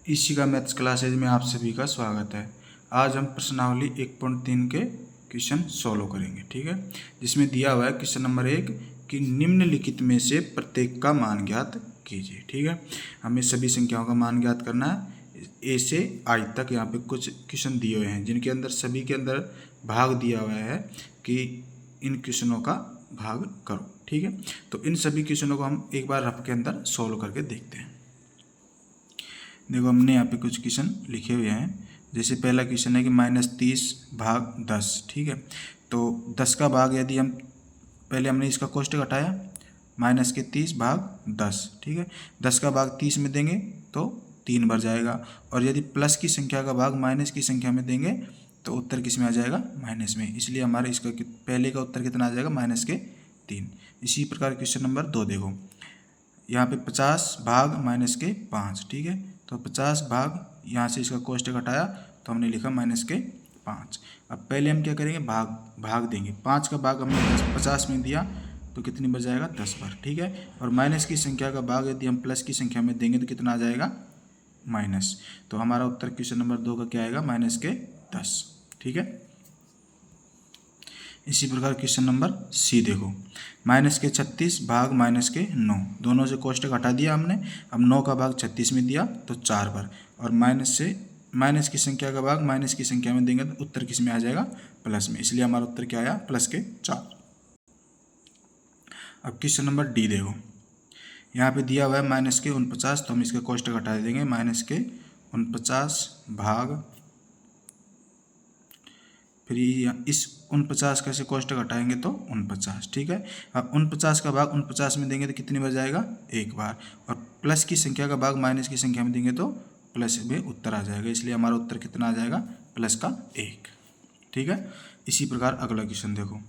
Ishika maths classes में आप सभी का स्वागत है। आज हम प्रश्नावली 1.3 के क्वेश्चन सॉल्व करेंगे, ठीक है। जिसमें दिया हुआ है क्वेश्चन नंबर 1 कि निम्नलिखित में से प्रत्येक का मान ज्ञात कीजिए, ठीक है। हमें सभी संख्याओं का मान ज्ञात करना है ए से आई तक। यहाँ पे कुछ क्वेश्चन दिए हुए हैं जिनके अंदर सभी के अंदर भाग दिया हुआ है कि इन क्वेश्चनों का भाग करो, ठीक है। तो इन सभी क्वेश्चनों को हम एक बार रफ के अंदर सॉल्व करके देखते हैं। देखो, हमने यहाँ पे कुछ क्वेश्चन लिखे हुए हैं। जैसे पहला क्वेश्चन है कि -30 भाग 10, ठीक है। तो 10 का भाग यदि हम पहले हमने इसका कोष्टक हटाया -30 भाग 10, ठीक है। 10 का भाग 30 में देंगे तो 3 बार जाएगा, और यदि प्लस की संख्या का भाग माइनस की संख्या में देंगे तो उत्तर किस में आ जाएगा? माइनस में। इसलिए हमारे इसका पहले का उत्तर कितना आ जाएगा? -3। इसी प्रकार क्वेश्चन नंबर 2 देखो, यहाँ पे 50 भाग -5, ठीक है। तो 50 भाग, यहाँ से इसका कोष्टक हटाया तो हमने लिखा -5। अब पहले हम क्या करेंगे? भाग देंगे। 5 का भाग हमने 50 में दिया तो कितनी बार जाएगा? 10 बार, ठीक है। और माइनस की संख्या का भाग यदि हम प्लस की संख्या में देंगे तो कितना आ जाएगा? माइनस। तो हमारा उत्तर क्वेश्चन नंबर 2 का क्या आएगा? -10, ठीक है। इसी प्रकार क्वेश्चन नंबर सी देखो, -36 भाग -9, दोनों से कोष्टक हटा दिया हमने। अब 9 का भाग 36 में दिया तो 4 बार, और माइनस की संख्या का भाग माइनस की संख्या में देंगे तो उत्तर किस में आ जाएगा? प्लस में। इसलिए हमारा उत्तर क्या आया? +4। अब क्वेश्चन नंबर डी देखो, यहाँ पे दिया हुआ है -49, तो हम इसका कोष्टक हटा देंगे। -49 भाग, फिर इस 49 का से कोष्टक हटाएंगे तो 49, ठीक है। अब 49 का भाग 49 में देंगे तो कितनी बार जाएगा? 1 बार, और प्लस की संख्या का भाग माइनस की संख्या में देंगे तो प्लस में उत्तर आ जाएगा। इसलिए हमारा उत्तर कितना आ जाएगा? +1, ठीक है। इसी प्रकार अगला क्वेश्चन देखो,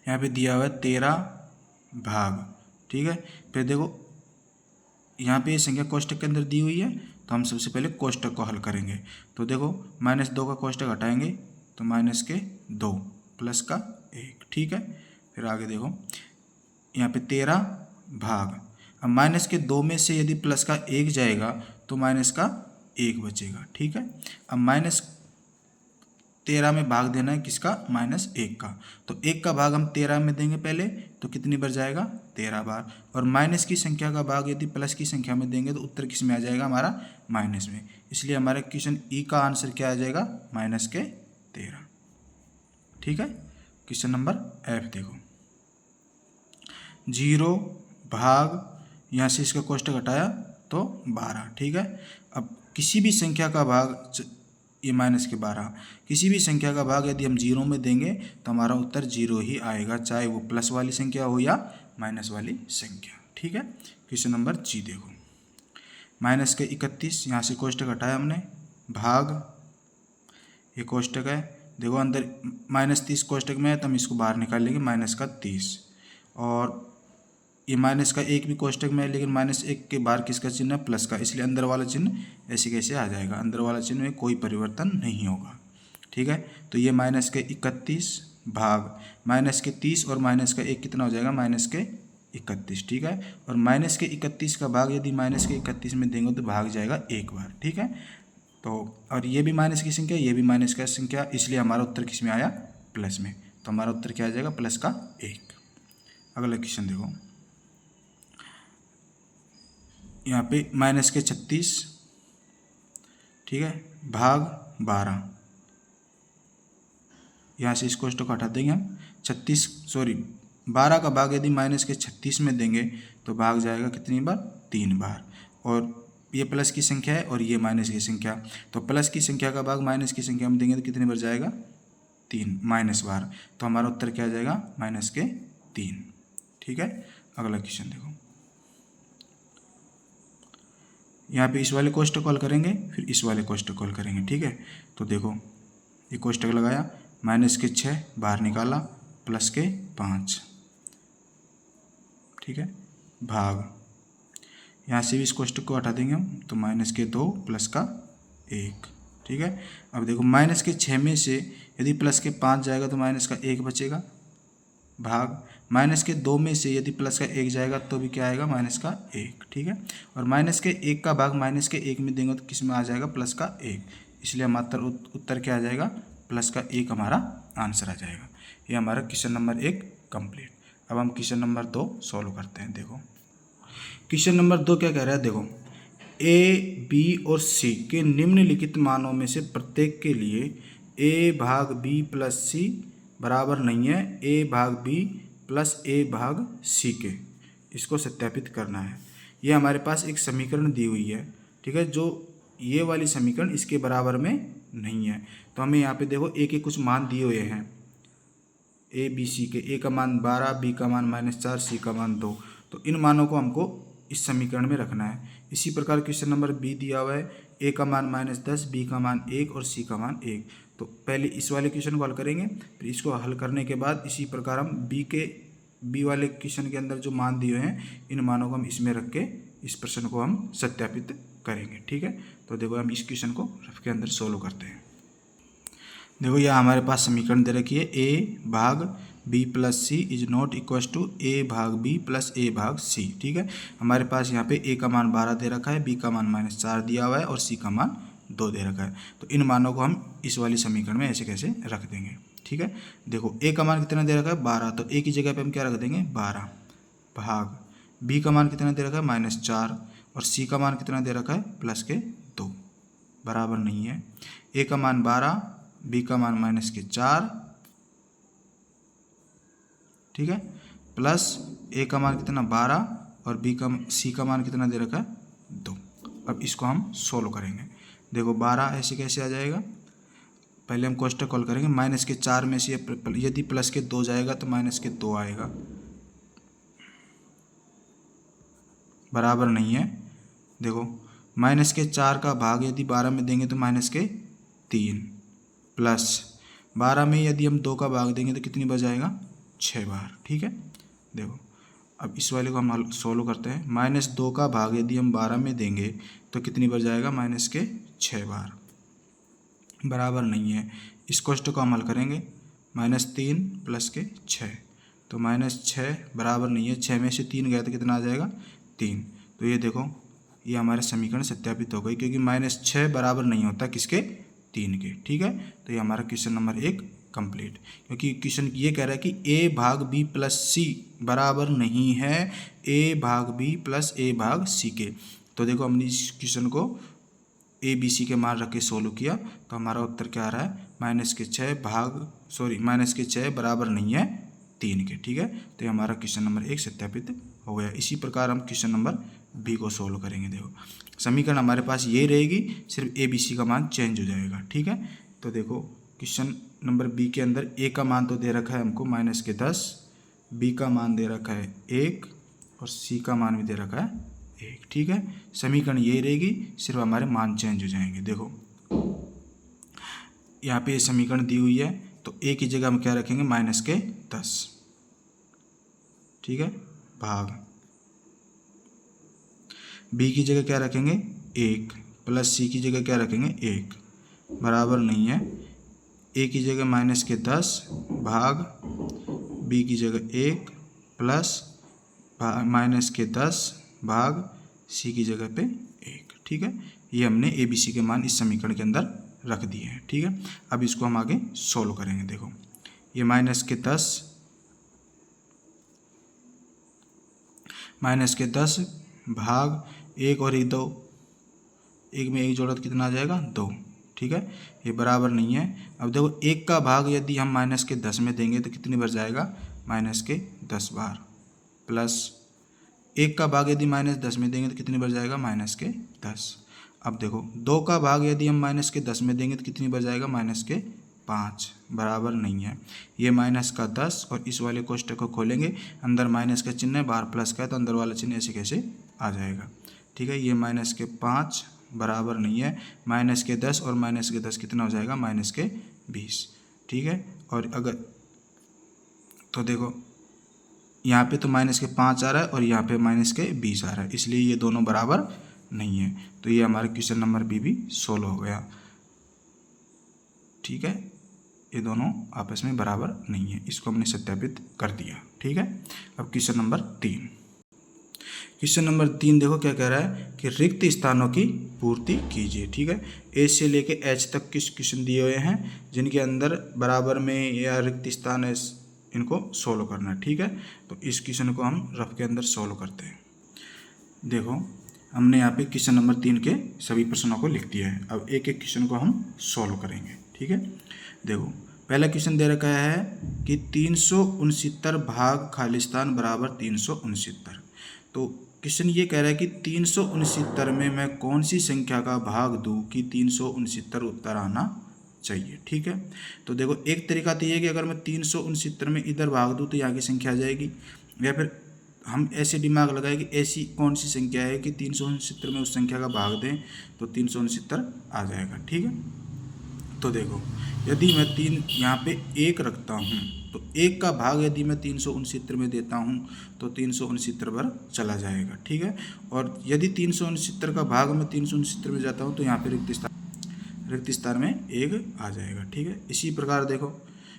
यहाँ पे दिया हुआ है 13 भाग, ठीक है। फिर देखो, यहाँ पे ये संख्या कोष्टक के अंदर दी हुई है तो हम सबसे पहले कोष्टक को हल करेंगे। तो देखो, -2 का कोष्टक हटाएंगे तो -2 +1, ठीक है। फिर आगे देखो, यहाँ पे 13 भाग, अब -2 में से यदि प्लस का 1 जाएगा तो -1 बचेगा, ठीक है। अब -13 में भाग देना है किसका? -1 का। तो 1 का भाग हम 13 में देंगे पहले तो कितनी बार जाएगा? 13 बार, और माइनस की संख्या का भाग यदि प्लस की संख्या में देंगे तो उत्तर किस में आ जाएगा? हमारा माइनस में। इसलिए हमारे क्वेश्चन ई का आंसर क्या आ जाएगा? -13, ठीक है। क्वेश्चन नंबर एफ देखो, 0 भाग, यहाँ से इसका कोष्टक हटाया तो 12, ठीक है। अब किसी भी संख्या का भाग, ये -12, किसी भी संख्या का भाग यदि हम 0 में देंगे तो हमारा उत्तर 0 ही आएगा, चाहे वो प्लस वाली संख्या हो या माइनस वाली संख्या, ठीक है। क्वेश्चन नंबर जी देखो, -31, यहाँ से कोष्टक हटाया हमने, भाग, ये कोष्टक है। देखो, अंदर -30 कोष्टक में है तो हम इसको बाहर निकाल लेंगे, -30, और ये -1 भी कोष्टक में है, लेकिन -1 के बाहर किसका चिन्ह है? प्लस का, इसलिए अंदर वाला चिन्ह ऐसे कैसे आ जाएगा? अंदर वाला चिन्ह में कोई परिवर्तन नहीं होगा, ठीक है। तो ये -31 भाग -30 और -1 कितना हो जाएगा? -31, ठीक है। और -31 का भाग यदि -31 में देंगे तो भाग जाएगा 1 बार, ठीक है। तो और ये भी माइनस की संख्या, ये भी माइनस का संख्या, इसलिए हमारा उत्तर किस में आया? प्लस में। तो हमारा उत्तर क्या आ जाएगा? +1। अगला क्वेश्चन देखो, यहाँ पे -36, ठीक है, भाग 12, यहाँ से इस कोष्टक को हटा देंगे हम। 12 का भाग यदि -36 में देंगे तो भाग जाएगा कितनी बार? 3 बार, और ये प्लस की संख्या है और ये माइनस की संख्या, तो प्लस की संख्या का भाग माइनस की संख्या में देंगे तो कितनी बार जाएगा? 3 बार। तो हमारा उत्तर क्या आ जाएगा? -3, ठीक है। अगला क्वेश्चन देखो, यहाँ पे इस वाले कोष्टक को हल करेंगे, फिर इस वाले कोष्टक को हल करेंगे, ठीक है। तो देखो, ये कोष्टक लगाया, -6 बाहर निकाला, +5, ठीक है, भाग, यहाँ से भी इस कोष्टक को हटा देंगे हम तो -2 +1, ठीक है। अब देखो, -6 में से यदि +5 जाएगा तो -1 बचेगा, भाग माइनस के 2 में से यदि प्लस का 1 जाएगा तो भी क्या आएगा, माइनस का 1, ठीक है। और माइनस के 1 का भाग माइनस के 1 में देंगे तो किस में आ जाएगा, प्लस का 1, इसलिए हमारा उत्तर क्या आ जाएगा, प्लस का 1 हमारा आंसर आ जाएगा। ये हमारा क्वेश्चन नंबर 1 कंप्लीट। अब हम क्वेश्चन नंबर 2 सॉल्व करते हैं। देखो क्वेश्चन नंबर 2 क्या कह रहा है, देखो ए, बी और सी के निम्नलिखित मानों में से प्रत्येक के लिए ए भाग बी प्लस सी बराबर नहीं है ए भाग बी प्लस ए भाग सी के, इसको सत्यापित करना है। ये हमारे पास एक समीकरण दी हुई है, ठीक है, जो ये वाली समीकरण इसके बराबर में नहीं है। तो हमें यहाँ पे देखो ए के कुछ मान दिए हुए हैं, ए बी सी के, ए का मान 12, बी का मान -4, सी का मान 2। तो इन मानों को हमको इस समीकरण में रखना है। इसी प्रकार क्वेश्चन नंबर बी दिया हुआ है, ए का मान -10, बी का मान 1 और सी का मान 1। तो पहले इस वाले क्वेश्चन को हल करेंगे, फिर इसको हल करने के बाद इसी प्रकार हम बी वाले क्वेश्चन के अंदर जो मान दिए हैं इन मानों को हम इसमें रख के इस प्रश्न को हम सत्यापित करेंगे, ठीक है। तो देखो हम इस क्वेश्चन को रफ के अंदर सोल्व करते हैं। देखो यह हमारे पास समीकरण दे रखी है, ए भाग b plus c is not equal to a भाग बी प्लस ए भाग सी, ठीक है। हमारे पास यहाँ पे ए का मान 12 दे रखा है, बी का मान -4 दिया हुआ है और सी का मान 2 दे रखा है। तो इन मानों को हम इस वाली समीकरण में ऐसे कैसे रख देंगे, ठीक है। देखो ए का मान कितना दे रखा है, 12, तो ए की जगह पे हम क्या रख देंगे, 12 भाग बी का मान कितना दे रखा है, -4 और सी का मान कितना दे रखा है, +2, बराबर नहीं है। ए का मान 12, बी का मान -4, ठीक है, प्लस ए का मान कितना 12 और सी का मान कितना दे रखा है, 2। अब इसको हम सोल्व करेंगे। देखो 12 ऐसे कैसे आ जाएगा, पहले हम कोष्टक कॉल करेंगे, -4 में से यदि +2 जाएगा तो -2 आएगा, बराबर नहीं है। देखो -4 का भाग यदि 12 में देंगे तो -3, प्लस 12 में यदि हम 2 का भाग देंगे तो कितनी बार जाएगा, 6 बार, ठीक है। देखो अब इस वाले को हम सोल्व करते हैं। -2 का भाग यदि हम 12 में देंगे तो कितनी बार जाएगा, -6 बार, बराबर नहीं है। इस कोष्टक को हम हल करेंगे, -3 + 6, तो -6 बराबर नहीं है, 6 में से 3 गया तो कितना आ जाएगा, 3। तो ये देखो ये हमारे समीकरण सत्यापित हो गई, क्योंकि -6 बराबर नहीं होता किसके, 3 के, ठीक है। तो ये हमारा क्वेश्चन नंबर 1 कंप्लीट, क्योंकि क्वेश्चन ये कह रहा है कि ए भाग बी प्लस सी बराबर नहीं है ए भाग बी प्लस ए भाग सी के। तो देखो हमने इस क्वेश्चन को ए बी सी के मान रख के सोल्व किया, तो हमारा उत्तर क्या आ रहा है, -6 बराबर नहीं है 3 के, ठीक है। तो ये हमारा क्वेश्चन नंबर 1 सत्यापित हो गया। इसी प्रकार हम क्वेश्चन नंबर बी को सोल्व करेंगे। देखो समीकरण हमारे पास ये रहेगी, सिर्फ ए बी सी का मान चेंज हो जाएगा, ठीक है। तो देखो क्वेश्चन नंबर बी के अंदर ए का मान तो दे रखा है हमको -10, बी का मान दे रखा है 1 और सी का मान भी दे रखा है 1, ठीक है। समीकरण ये रहेगी, सिर्फ हमारे मान चेंज हो जाएंगे। देखो यहाँ पे समीकरण दी हुई है, तो ए की जगह हम क्या रखेंगे, -10, ठीक है, भाग बी की जगह क्या रखेंगे, 1 प्लस सी की जगह क्या रखेंगे, 1, बराबर नहीं है। ए की जगह -10 भाग बी की जगह 1 प्लस -10 भाग सी की जगह पे 1, ठीक है। ये हमने ए बी सी के मान इस समीकरण के अंदर रख दिए हैं, ठीक है। अब इसको हम आगे सोल्व करेंगे। देखो ये -10 भाग 1 और 2, 1 में 1 जोड़ा तो कितना आ जाएगा, 2, ठीक है। ये बराबर नहीं है। अब देखो 1 का भाग यदि हम -10 में देंगे तो कितनी बार जाएगा, -10 बार, प्लस 1 का भाग यदि -10 में देंगे तो कितनी बार जाएगा, -10। अब देखो 2 का भाग यदि हम -10 में देंगे तो कितनी बार जाएगा, -5, बराबर नहीं है। ये -10 और इस वाले कोष्टक को खोलेंगे, अंदर माइनस का चिन्ह है, बाहर प्लस का है, तो अंदर वाला चिन्ह ऐसे कैसे आ जाएगा, ठीक है। ये -5 बराबर नहीं है, -10 और -10 कितना हो जाएगा, -20, ठीक है। और अगर तो देखो यहाँ पे तो -5 आ रहा है और यहाँ पे -20 आ रहा है, इसलिए ये दोनों बराबर नहीं है। तो ये हमारा क्वेश्चन नंबर बी भी सोल्व हो गया, ठीक है। ये दोनों आपस में बराबर नहीं है, इसको हमने सत्यापित कर दिया। ठीक है, अब क्वेश्चन नंबर 3। क्वेश्चन नंबर 3 देखो क्या कह रहा है कि रिक्त स्थानों की पूर्ति कीजिए। ठीक है, ए से लेके एच तक किस क्वेश्चन दिए हुए हैं जिनके अंदर बराबर में या रिक्त स्थान है, इनको सोल्व करना है। ठीक है, तो इस क्वेश्चन को हम रफ के अंदर सोल्व करते हैं। देखो हमने यहाँ पे क्वेश्चन नंबर 3 के सभी प्रश्नों को लिख दिया है। अब एक एक क्वेश्चन को हम सोल्व करेंगे। ठीक है, देखो पहला क्वेश्चन दे रखा है कि 369 भाग खालिस्तान बराबर 369। तो क्वेश्चन ये कह रहा है कि 369 में मैं कौन सी संख्या का भाग दूं कि 369 उत्तर आना चाहिए। ठीक है, तो देखो एक तरीका तो ये है कि अगर मैं 369 में इधर भाग दूं तो यहाँ की संख्या आ जाएगी, या फिर हम ऐसे दिमाग लगाए कि ऐसी कौन सी संख्या है कि 369 में उस संख्या का भाग दें तो 369 आ जाएगा। ठीक है, तो देखो यदि मैं यहाँ पे 1 रखता हूँ तो 1 का भाग यदि मैं 369 में देता हूँ तो 369 पर चला जाएगा। ठीक है, और यदि 369 का भाग मैं 369 में जाता हूँ तो यहाँ पे रिक्त स्थान में 1 आ जाएगा। ठीक है, इसी प्रकार देखो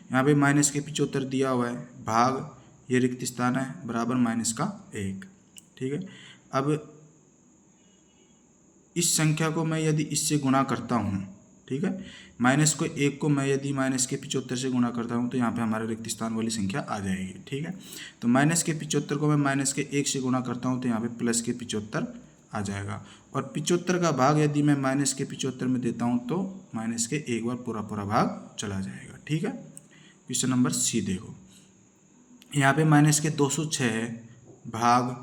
यहाँ पे माइनस के 75 दिया हुआ है, भाग ये रिक्त स्थान है बराबर माइनस का 1। ठीक है, अब इस संख्या को मैं यदि इससे गुणा करता हूँ, ठीक है, माइनस को 1 को मैं यदि माइनस के 75 से गुणा करता हूँ तो यहाँ पे हमारे रिक्त स्थान वाली संख्या आ जाएगी। ठीक है, तो माइनस के 75 को मैं माइनस के 1 से गुणा करता हूँ तो यहाँ पे प्लस के 75 आ जाएगा, और 75 का भाग यदि मैं माइनस के 75 में देता हूँ तो माइनस के एक बार पूरा पूरा भाग चला जाएगा। ठीक है, क्वेश्चन नंबर सी देखो यहाँ पे माइनस के 206 है भाग,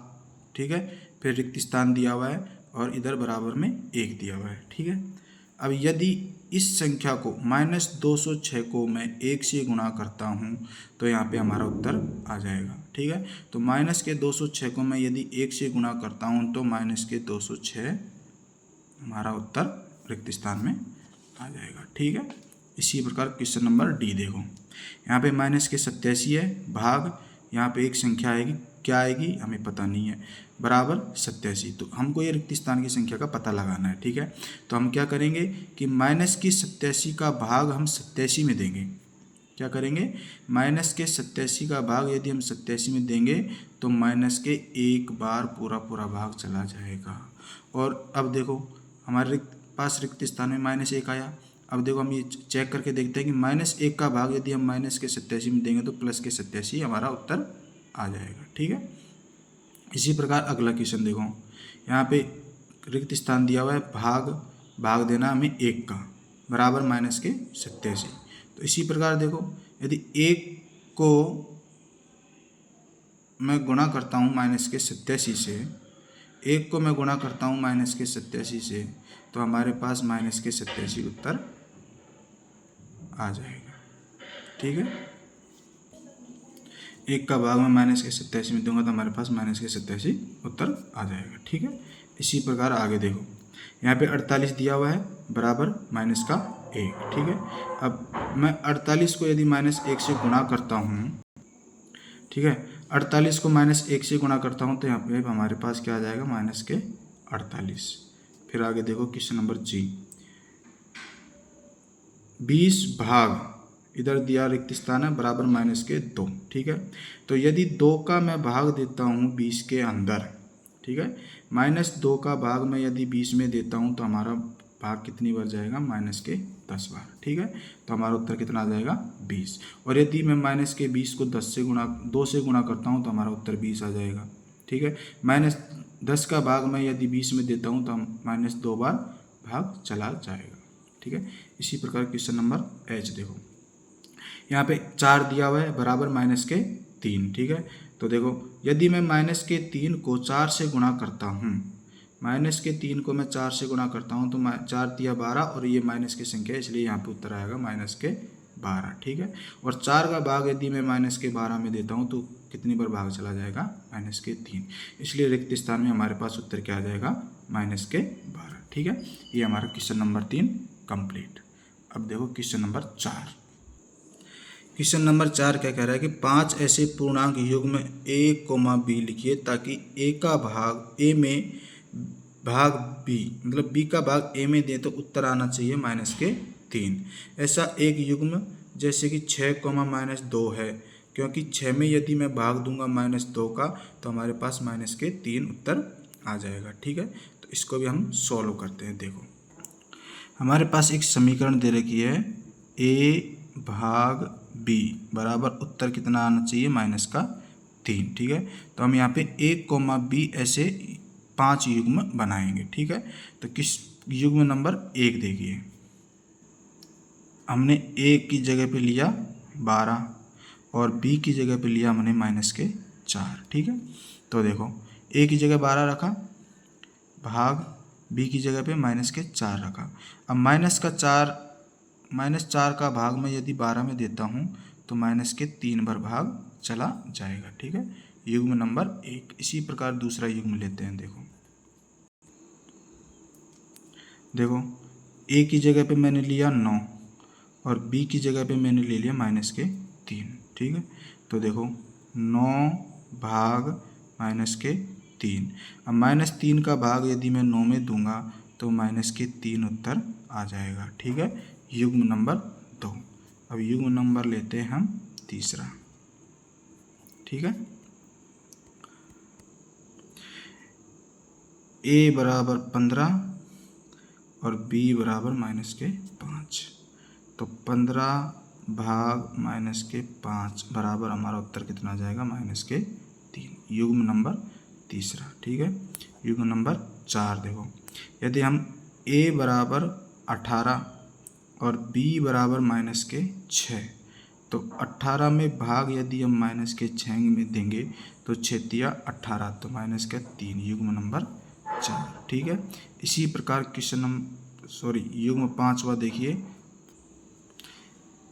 ठीक है, फिर रिक्त स्थान दिया हुआ है और इधर बराबर में 1 दिया हुआ है। ठीक है, अब यदि इस संख्या को -206 को मैं 1 से गुणा करता हूँ तो यहाँ पे हमारा उत्तर आ जाएगा। ठीक है, तो माइनस के 206 को मैं यदि 1 से गुणा करता हूँ तो माइनस के 206 हमारा उत्तर रिक्त स्थान में आ जाएगा। ठीक है, इसी प्रकार क्वेश्चन नंबर डी देखो यहाँ पे माइनस के 87 है भाग, यहाँ पे एक संख्या आएगी, क्या आएगी हमें पता नहीं है, बराबर 87। तो हमको ये रिक्त स्थान की संख्या का पता लगाना है। ठीक है, तो हम क्या करेंगे कि माइनस की 87 का भाग हम 87 में देंगे। क्या करेंगे, माइनस के 87 का भाग यदि हम 87 में देंगे तो माइनस के एक बार पूरा पूरा भाग चला जाएगा। और अब देखो हमारे पास रिक्त स्थान में -1 आया। अब देखो हम ये चेक करके देखते हैं कि -1 का भाग यदि हम माइनस के 87 में देंगे तो प्लस के 87 हमारा उत्तर आ जाएगा। ठीक है, इसी प्रकार अगला क्वेश्चन देखो यहाँ पे रिक्त स्थान दिया हुआ है, भाग देना हमें 1 का बराबर माइनस के 87। तो इसी प्रकार देखो यदि 1 को मैं गुणा करता हूँ माइनस के 87 से, 1 को मैं गुणा करता हूँ माइनस के 87 से, तो हमारे पास माइनस के 87 उत्तर आ जाएगा। ठीक है, 1 का भाग में माइनस के 87 में दूंगा तो हमारे पास माइनस के 87 उत्तर आ जाएगा। ठीक है, इसी प्रकार आगे देखो यहाँ पे 48 दिया हुआ है बराबर माइनस का 1। ठीक है, अब मैं 48 को यदि -1 से गुणा करता हूँ, ठीक है, 48 को -1 से गुणा करता हूँ तो यहाँ पे हमारे पास क्या आ जाएगा, माइनस के 48। फिर आगे देखो क्वेश्चन नंबर जी, 20 भाग इधर दिया रिक्त स्थान है बराबर माइनस के 2। ठीक है, तो यदि 2 का मैं भाग देता हूँ 20 के अंदर, ठीक है, -2 का भाग मैं यदि 20 में देता हूँ तो हमारा भाग कितनी बार जाएगा, माइनस के 10 बार। ठीक है, तो हमारा उत्तर कितना आ जाएगा, 20। और यदि मैं माइनस के 20 को 2 से गुणा करता हूँ तो हमारा उत्तर 20 आ जाएगा। ठीक है, -10 का भाग मैं यदि 20 में देता हूँ तो -2 बार भाग चला जाएगा। ठीक है, इसी प्रकार क्वेश्चन नंबर एच देखो यहाँ पे 4 दिया हुआ है बराबर माइनस के 3। ठीक है, तो देखो यदि मैं माइनस के 3 को 4 से गुणा करता हूँ, माइनस के 3 को मैं 4 से गुणा करता हूँ तो 4 दिया 12 और ये माइनस की संख्या है इसलिए यहाँ पे उत्तर आएगा माइनस के 12। ठीक है, और 4 का भाग यदि मैं माइनस के 12 में देता हूँ तो कितनी बार भाग चला जाएगा, माइनस के 3। इसलिए रिक्त स्थान में हमारे पास उत्तर क्या आ जाएगा, माइनस के 12। ठीक है, ये हमारा क्वेश्चन नंबर 3 कंप्लीट। अब देखो क्वेश्चन नंबर 4। क्वेश्चन नंबर 4 क्या कह रहा है कि 5 ऐसे पूर्णांक युग्म a, b लिखिए ताकि a का भाग a में भाग b, मतलब b का भाग a में दे तो उत्तर आना चाहिए -3। ऐसा एक युग्म जैसे कि 6, -2 है, क्योंकि 6 में यदि मैं भाग दूंगा -2 का तो हमारे पास -3 उत्तर आ जाएगा। ठीक है, तो इसको भी हम सॉल्व करते हैं। देखो हमारे पास एक समीकरण दे रखी है a/b बराबर उत्तर कितना आना चाहिए, -3। ठीक है, तो हम यहाँ पे a, b ऐसे 5 युग्म बनाएंगे। ठीक है, तो किस युग्म नंबर 1 देखिए, हमने a की जगह पे लिया 12 और b की जगह पे लिया हमने -4। ठीक है, तो देखो a की जगह 12 रखा, भाग b की जगह पे -4 रखा। अब -4 का भाग मैं यदि 12 में देता हूँ तो -3 बार भाग चला जाएगा। ठीक है, युग्म नंबर 1। इसी प्रकार दूसरा युग्म लेते हैं। देखो a की जगह पे मैंने लिया 9 और b की जगह पे मैंने ले लिया -3। ठीक है, तो देखो 9 भाग -3। अब -3 का भाग यदि मैं 9 में दूंगा तो -3 उत्तर आ जाएगा। ठीक है, युग्म नंबर 2। अब युग्म नंबर लेते हैं हम तीसरा। ठीक है, a बराबर 15 और b बराबर -5। तो 15 भाग -5 बराबर हमारा उत्तर कितना आ जाएगा, -3। युग्म नंबर तीसरा। ठीक है, युग्म नंबर 4 देखो, यदि हम a बराबर 18 और b बराबर -6, तो 18 में भाग यदि हम -6 में देंगे तो 6×18 तो -3, युग्म नंबर 4। ठीक है, इसी प्रकार युग्म 5वां देखिए,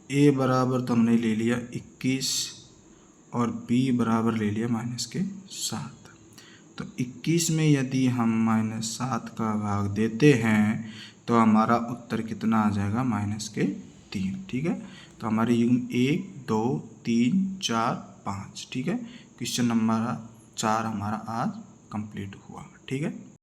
a बराबर तो हमने ले लिया 21 और b बराबर ले लिया -7। तो 21 में यदि हम -7 का भाग देते हैं तो हमारा उत्तर कितना आ जाएगा, -3। ठीक है, तो हमारे युग्म 1, 2, 3, 4, 5। ठीक है, क्वेश्चन नंबर 4 हमारा आज कंप्लीट हुआ। ठीक है।